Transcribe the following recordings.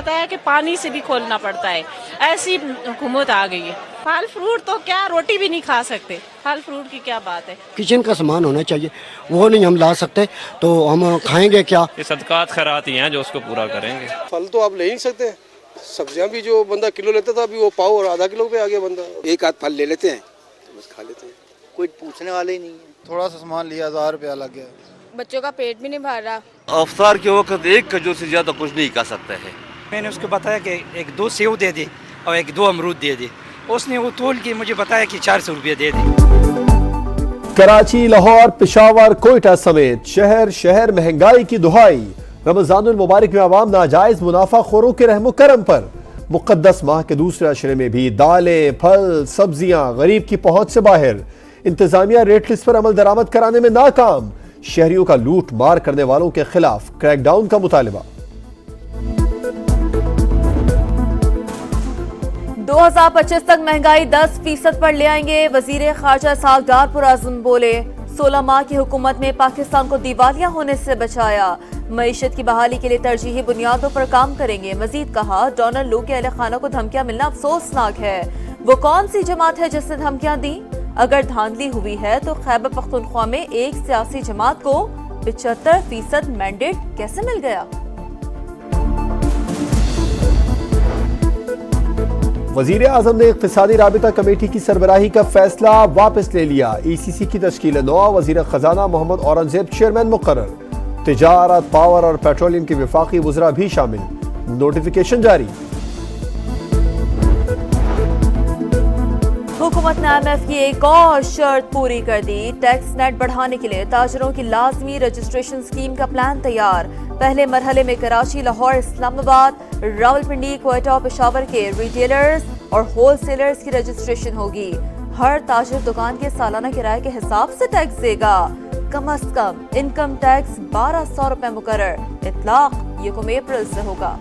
बताया कि पानी से भी खोलना पड़ता है। ऐसी हुकूमत आ गई है। फल फ्रूट तो क्या, रोटी भी नहीं खा सकते। फल फ्रूट की क्या बात है। किचन का सामान होना चाहिए, वो नहीं हम ला सकते तो हम खाएंगे क्या। ये सदकात खैरात ही हैं जो उसको पूरा करेंगे। फल तो आप ले ही नहीं सकते, सब्जियां भी जो बंदा किलो लेता था अभी वो पाव और आधा किलो पे आ गया बंदा। एक आध फल ले लेते हैं बस खा लेते हैं, कोई पूछने वाले ही नहीं है। थोड़ा सा सामान लिया 1000 रुपया लग गया। बच्चों का पेट भी नहीं भर रहा। अफ्तार के वक्त एक खजूर से ज्यादा कुछ नहीं खा सकता है। मैंने उसको बताया कि एक 2 सेव दे दे और एक 2 अमरूद दे दे। उसने वो तोल के मुझे बताया कि 400 रुपये दे दे। कराची, लाहौर, पेशावर, कोयटा समेत शहर शहर महंगाई की दुहाई। रमजानुल मुबारक में आवाम नाजायज मुनाफाखोरों के रहमो करम पर। मुकद्दस माह के दूसरे अशरे में भी दालें, फल, सब्जियां गरीब की पहुंच से बाहर। इंतजामिया रेट लिस्ट पर अमल दरामद कराने में नाकाम। शहरियों का लूट मार करने वालों के खिलाफ क्रैकडाउन का मुतालिबा। 2025 तक महंगाई 10% पर ले आएंगे। वजीर खारजा सागदार पुरआज़म बोले, 16 माह की हुकूमत में पाकिस्तान को दिवालिया होने से बचाया। मईशत की बहाली के लिए तरजीही बुनियादों पर काम करेंगे। मजीद कहा, डोनाल्ड लू के अहले खाना को धमकियां मिलना अफसोसनाक है। वो कौन सी जमात है जिसने धमकियां दी? अगर धांधली हुई है तो खैबर पख्तूनख्वा में एक सियासी जमात को 75% मैंडेट कैसे मिल गया? वजीर आजम ने इक्तिसादी राबिता कमेटी की सरबराही का फैसला वापस ले लिया। ECC की तश्कील 9। वजीर खजाना मोहम्मद औरंगजेब चेयरमैन मुकर्रर। तिजारत, पावर और पेट्रोलियम के विफाकी वज़रा भी शामिल। नोटिफिकेशन जारी। हुकूमत ने IMF की एक और शर्त पूरी कर दी। टैक्स नेट बढ़ाने के लिए ताजरों की लाजमी रजिस्ट्रेशन स्कीम का प्लान तैयार। पहले मरहले में कराची, लाहौर, इस्लामाबाद, रावलपिंडी, कोयटा और पेशावर के रिटेलर्स और होलसेलर्स की रजिस्ट्रेशन होगी। हर ताजिर दुकान के सालाना किराए के हिसाब से टैक्स देगा। कम से कम इनकम टैक्स 1200 रुपए मुकर्रर। इतलाक 1 अप्रैल से होगा।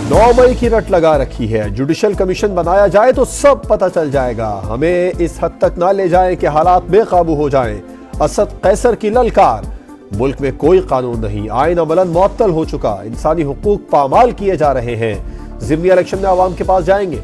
9 मई की रट लगा रखी है। जुडिशल कमीशन बनाया जाए तो सब पता चल जाएगा। हमें इस हद तक ना ले जाएं कि हालात बेकाबू हो जाएं। असद कैसर की ललकार। मुल्क में कोई कानून नहीं, आईन अमलन मुअत्तल हो चुका, इंसानी हुकूक पामाल किए जा रहे हैं। ज़िमनी इलेक्शन में आवाम के पास जाएंगे।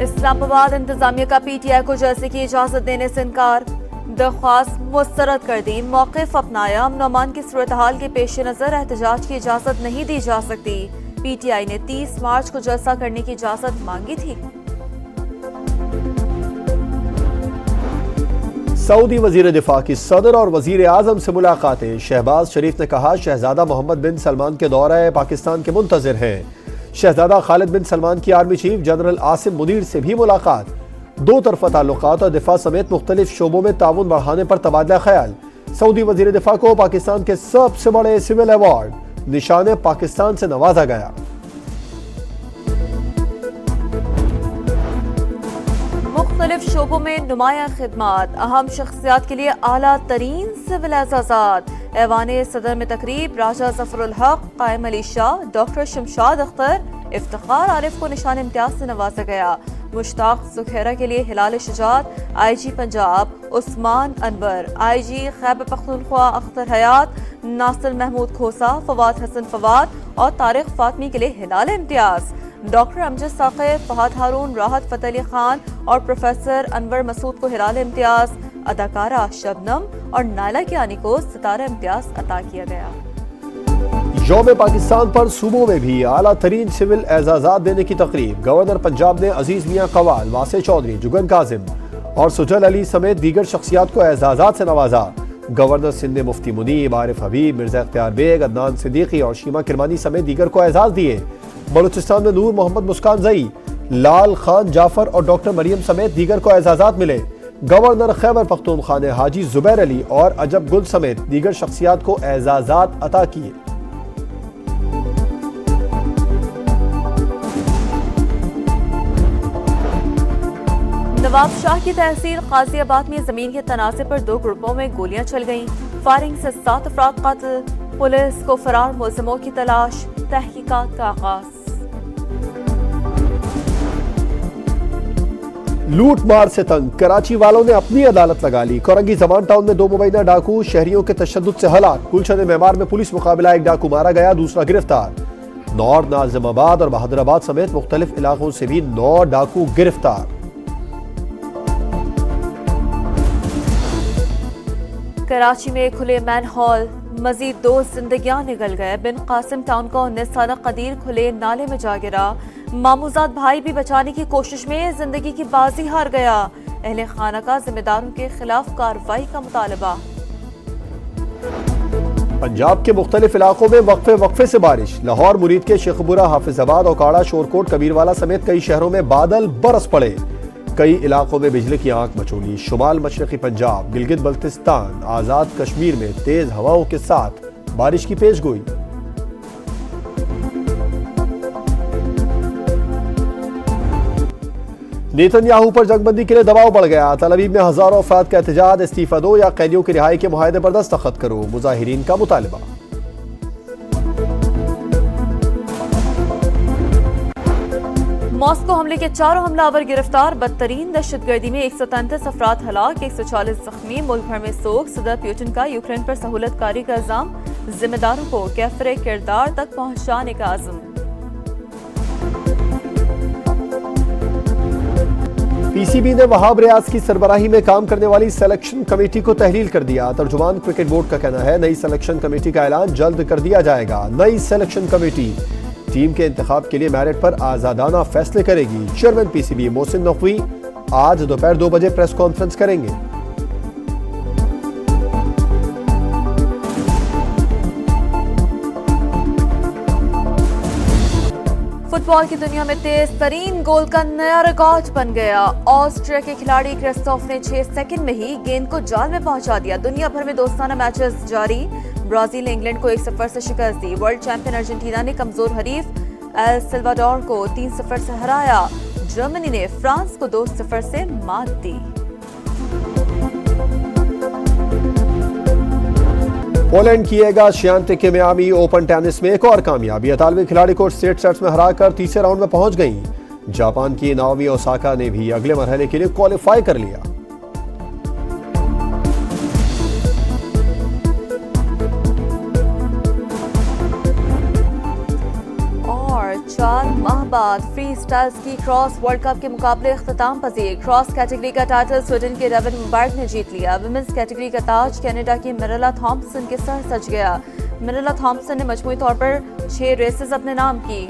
इस्लामाबाद इंतजामिया का PTI को जलसे की इजाजत देने से इनकार। दरख्वास्त मुस्तरद कर दी। मौक़िफ़ अपनाया। अमन अमान की सूरत हाल के पेश नज़र एहतजाज की इजाजत नहीं दी जा सकती। PTI ने 30 मार्च को जलसा करने की इजाजत मांगी थी। सऊदी वजीर दिफा की सदर और वजीर आजम से मुलाकातें। शहबाज शरीफ ने कहा, शहजादा मोहम्मद बिन सलमान के दौरे पाकिस्तान के मुंतजिर हैं। शहजादा खालिद बिन सलमान की army chief general Asim Munir से भी मुलाकात। 2 तरफ़ा ताल्लुकात और दिफा समेत मुख्तलिफ शोबों में ताउन बढ़ाने पर तबादला ख्याल। सऊदी वजीर दिफा को पाकिस्तान के सबसे बड़े सिविल अवार्ड निशाने पाकिस्तान से नवाजा गया। मुख्तलिफ शोबों में नुमाया खिदमात। अहम शख्सियात के लिए आला तरीन सिविल एजाजात। ऐवान सदर में तकरीब। राजा जफरुल हक, कायम अली शाह, डॉक्टर शमशाद अख्तर, इफ्तिखार आरिफ को निशान इम्तियाज से नवाजा गया। मुश्ताक सुखैरा के लिए हिलाल शुजात। IG पंजाब उस्मान अनवर, IG खैबर पख्तूनख्वा अख्तर हयात, नासिर महमूद खोसा, फवाद हसन फवाद और तारिक फातमी के लिए हिलाल इम्तियाज। डॉक्टर अमजद साक़िब, फहद हारून, राहत फ़तेह अली खान और प्रोफेसर अनवर मसूद को हिलाल इम्तियाज। अदाकारा शबनम और नायला कियानी को सितारा इम्तियाज अता किया गया। यौम पाकिस्तान पर सूबों में भी आला तरीन सिविल एजाजात देने की तकरीब। गवर्नर पंजाब ने अजीज मियां कवाल, वासे चौधरी, जुगन काजिम और सुजल अली समेत दीगर शख्सियात को एजाजात से नवाजा। गवर्नर सिंध ने मुफ्ती मुनीब, आरिफ हबीब, मिर्जा इख्तियार बेग, अदनान सिद्दीकी और शीमा किरमानी समेत दीगर को एजाज दिए। बलूचिस्तान में नूर मोहम्मद मुस्कान जई, लाल खान जाफर और डॉक्टर मरियम समेत दीगर को एजाजात मिले। गवर्नर खैबर पख्तूनख्वा ने हाजी जुबैर अली और अजब गुल समेत दीगर शख्सियात को एजाजात अता किए। नवाब शाह की तहसील गाजियाबाद में जमीन के तनाज़े पर 2 ग्रुपों में गोलियां चल गईं। फायरिंग से 7 अफराद कत्ल। पुलिस को फरार मुलजिमों की तलाश। तहकीकात का आगाज। लूट मार से तंग कराची वालों ने अपनी अदालत लगा ली। कोरंगी जमान टाउन में 2 मुबैना डाकू शहरियों के तशद्दुद से हलाक। गुलशन मेमार में पुलिस मुकाबला, एक डाकू मारा गया, दूसरा गिरफ्तार। नौर, नाजिमाबाद और बहादुराबाद समेत मुख्तलिफ इलाकों से भी 9 डाकू गिरफ्तार। कराची में खुले मैन हॉल, मजीद 2 जिंदगियां निकल गए। बिन कासिम टाउन का 19 साल कदीर खुले नाले में जा गिरा। मामूजाद भाई भी बचाने की कोशिश में जिंदगी की बाजी हार गया। अहले खाना का जिम्मेदारों के खिलाफ कार्रवाई का मुतालबा। पंजाब के मुख्तलिफ इलाकों में वक्फे से बारिश। लाहौर, मुरीद के शेखपुरा, हाफिजाबाद, ओकाड़ा, शोरकोट, कबीरवाला समेत कई शहरों में बादल बरस पड़े। कई इलाकों में बिजली की आंख मचोली। शुमाल मशरकी पंजाब, गिलगित बल्तिस्तान, आजाद कश्मीर में तेज हवाओं के साथ बारिश की पेशगोई। नेतन्याहू पर जंगबंदी के लिए दबाव बढ़ गया। तल अवीव में हजारों अफराद का एहतजाज, इस्तीफा दो या कैदियों की रिहाई के मुआहदे पर दस्तखत करो, मुजाहिरीन का मुतालबा। मॉस्को हमले के 4 हमलावर गिरफ्तार। बदतरीन दहशतगर्दी में 133 अफराद हलाक, 140 जख्मी। मुल्क भर में सोग। सदर पुतिन का यूक्रेन पर सहूलतकारी का इल्जाम, जिम्मेदारों को कैफरे किरदार तक पहुंचाने का आज़म। पीसीबी ने वहाब रियाज की सरबराही में काम करने वाली सिलेक्शन कमेटी को तहलील कर दिया। तर्जुमान क्रिकेट बोर्ड का कहना है नई सिलेक्शन कमेटी का ऐलान जल्द कर दिया जाएगा। नई सिलेक्शन कमेटी टीम के इंतखाब के लिए मेरिट पर आजादाना फैसले करेगी। चेयरमैन पीसीबी मोहसिन नकवी आज दोपहर 2 बजे प्रेस कॉन्फ्रेंस करेंगे। फुटबॉल की दुनिया में तेज तरीन गोल का नया रिकॉर्ड बन गया। ऑस्ट्रिया के खिलाड़ी क्रिस्टोफ ने 6 सेकंड में ही गेंद को जाल में पहुंचा दिया। दुनिया भर में दोस्ताना मैचेस जारी। ब्राजील ने इंग्लैंड को 1-0 से शिकस्त दी। वर्ल्ड चैंपियन अर्जेंटीना ने कमजोर हरीफ एल सल्वाडोर को 3-0 से हराया। जर्मनी ने फ्रांस को 2-0 से मात दी। पोलैंड किएगा शियांटेक के मियामी ओपन टेनिस में एक और कामयाबी। इतालवी खिलाड़ी को स्ट्रेट सेट्स में हराकर तीसरे राउंड में पहुंच गई। जापान की नाओमी ओसाका ने भी अगले मरहले के लिए क्वालिफाई कर लिया। और 4 माह बाद free style ski cross world cup के मुकाबले इख्तिताम पजीर। क्रॉस कैटेगरी का टाइटल स्वीडन के रेवन मुबारक ने जीत लिया। विमेंस कैटेगरी का ताज कनाडा की मिरेला थॉम्पसन के सर सज गया। मिरेला थॉम्पसन ने मजमूई तौर पर 6 रेसेस अपने नाम की।